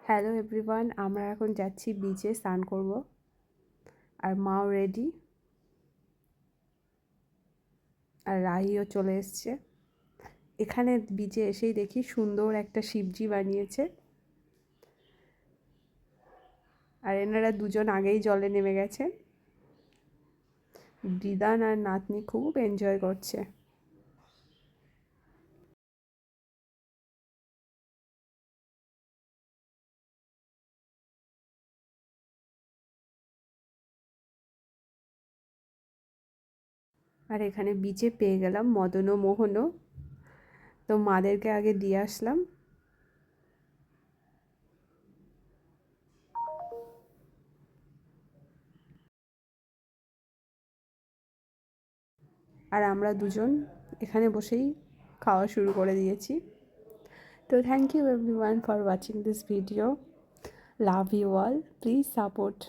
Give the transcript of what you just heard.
Hello everyone, আমরা এখন যাচ্ছি বিচে স্নান করব। আর মাও রেডি, আর রাহিও চলে এসছে। এখানে বিচে এসেই দেখি সুন্দর একটা শিবজি বানিয়েছে, আর এনারা দুজন আগেই জলে নেমে গেছে। দিদান আর নাতনি খুব এনজয় করছে। আর এখানে বিচে পেয়ে গেলাম মদন ও মোহনও, তো মাদেরকে আগে দিয়ে আসলাম। আর আমরা দুজন এখানে বসেই খাওয়া শুরু করে দিয়েছি। তো thank you everyone for watching this video. Love you all, please support.